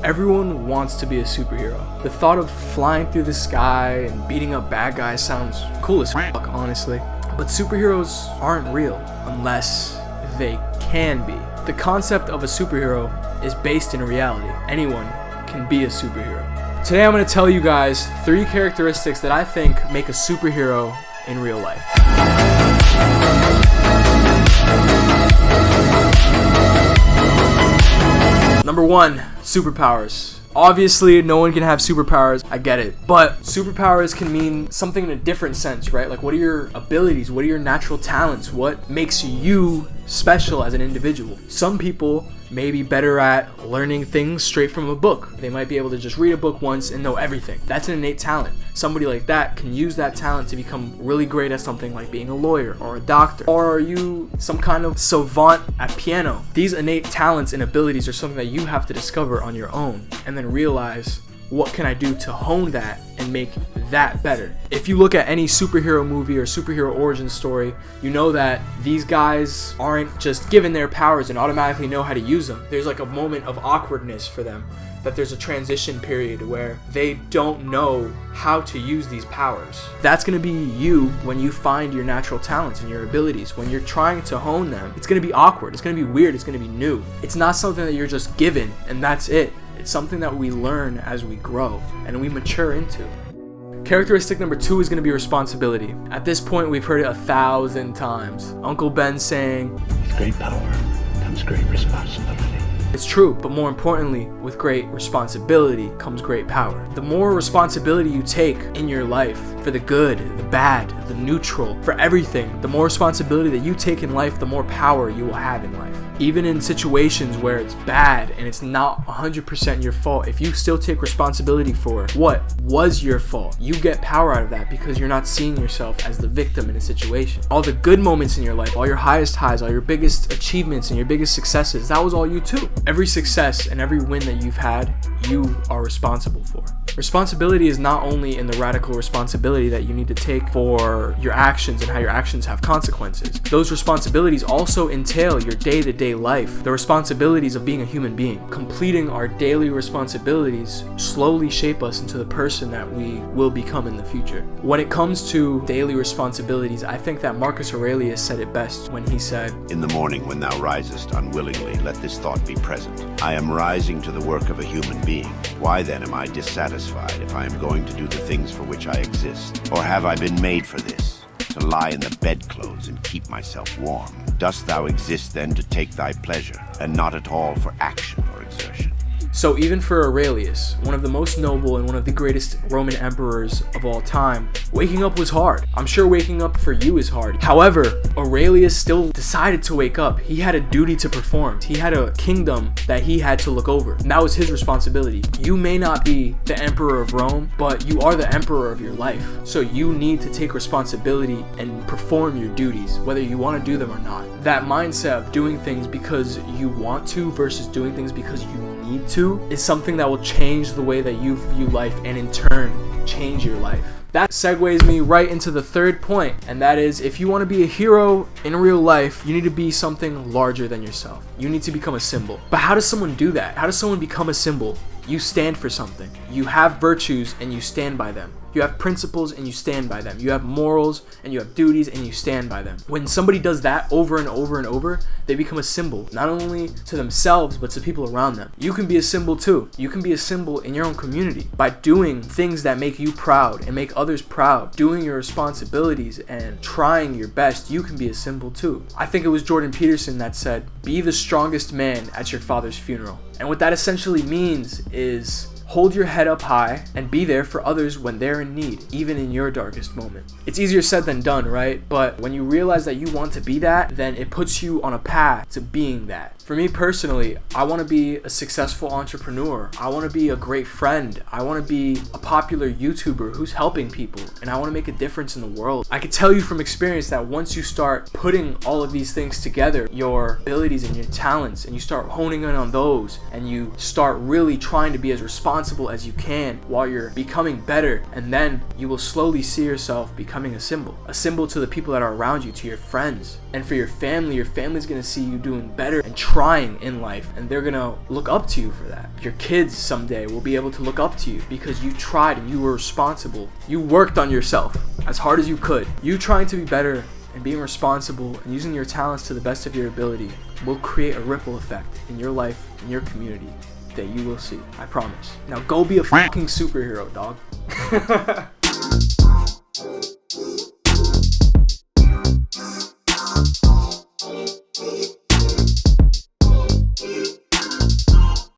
Everyone wants to be a superhero. The thought of flying through the sky and beating up bad guys sounds cool as fuck, honestly. But superheroes aren't real unless they can be. The concept of a superhero is based in reality. Anyone can be a superhero. Today I'm going to tell you guys 3 characteristics that I think make a superhero in real life. Number 1, superpowers. Obviously, no one can have superpowers, I get it. But superpowers can mean something in a different sense, right? Like, what are your abilities? What are your natural talents? What makes you special as an individual? Some people may be better at learning things straight from a book. They might be able to just read a book once and know everything. That's an innate talent. Somebody like that can use that talent to become really great at something like being a lawyer or a doctor. Or are you some kind of savant at piano? These innate talents and abilities are something that you have to discover on your own and then realize, what can I do to hone that and make that better? If you look at any superhero movie or superhero origin story, you know that these guys aren't just given their powers and automatically know how to use them. There's like a moment of awkwardness for them, that there's a transition period where they don't know how to use these powers. That's going to be you when you find your natural talents and your abilities. When you're trying to hone them, it's going to be awkward, it's going to be weird, it's going to be new. It's not something that you're just given and that's it. It's something that we learn as we grow and we mature into. Characteristic number 2 is going to be responsibility. At this point, we've heard it 1,000 times. Uncle Ben saying, "With great power comes great responsibility." It's true, but more importantly, with great responsibility comes great power. The more responsibility you take in your life, for the good, the bad, the neutral, for everything, the more responsibility that you take in life, the more power you will have in life. Even in situations where it's bad and it's not 100% your fault, if you still take responsibility for what was your fault, you get power out of that because you're not seeing yourself as the victim in a situation. All the good moments in your life, all your highest highs, all your biggest achievements and your biggest successes, that was all you too. Every success and every win that you've had, you are responsible for. Responsibility is not only in the radical responsibility that you need to take for your actions and how your actions have consequences. Those responsibilities also entail your day-to-day life, the responsibilities of being a human being. Completing our daily responsibilities slowly shape us into the person that we will become in the future. When it comes to daily responsibilities, I think that Marcus Aurelius said it best when he said, "In the morning when thou risest unwillingly, let this thought be present. I am rising to the work of a human being. Why then am I dissatisfied if I am going to do the things for which I exist? Or have I been made for this, to lie in the bedclothes and keep myself warm? Dost thou exist then to take thy pleasure, and not at all for action or exertion?" So even for Aurelius, one of the most noble and one of the greatest Roman emperors of all time, waking up was hard. I'm sure waking up for you is hard. However, Aurelius still decided to wake up. He had a duty to perform. He had a kingdom that he had to look over. And that was his responsibility. You may not be the emperor of Rome, but you are the emperor of your life. So you need to take responsibility and perform your duties, whether you want to do them or not. That mindset of doing things because you want to versus doing things because you need to is something that will change the way that you view life and in turn change your life. That segues me right into the 3rd point, and that is, if you want to be a hero in real life, you need to be something larger than yourself. You need to become a symbol. But how does someone do that? How does someone become a symbol? You stand for something. You have virtues and you stand by them. You have principles and you stand by them. You have morals and you have duties and you stand by them. When somebody does that over and over and over, they become a symbol, not only to themselves, but to people around them. You can be a symbol too. You can be a symbol in your own community by doing things that make you proud and make others proud, doing your responsibilities and trying your best. You can be a symbol too. I think it was Jordan Peterson that said, "Be the strongest man at your father's funeral." And what that essentially means is, hold your head up high and be there for others when they're in need, even in your darkest moment. It's easier said than done, right? But when you realize that you want to be that, then it puts you on a path to being that. For me personally, I want to be a successful entrepreneur. I want to be a great friend. I want to be a popular YouTuber who's helping people, and I want to make a difference in the world. I can tell you from experience that once you start putting all of these things together, your abilities and your talents, and you start honing in on those, and you start really trying to be as responsible as you can while you're becoming better, and then you will slowly see yourself becoming a symbol to the people that are around you, to your friends, and for your family's going to see you doing better and trying in life, and they're gonna look up to you for that. Your kids someday will be able to look up to you because you tried and you were responsible. You worked on yourself as hard as you could. You trying to be better and being responsible and using your talents to the best of your ability will create a ripple effect in your life, in your community, that you will see. I promise. Now go be a fucking superhero, dog.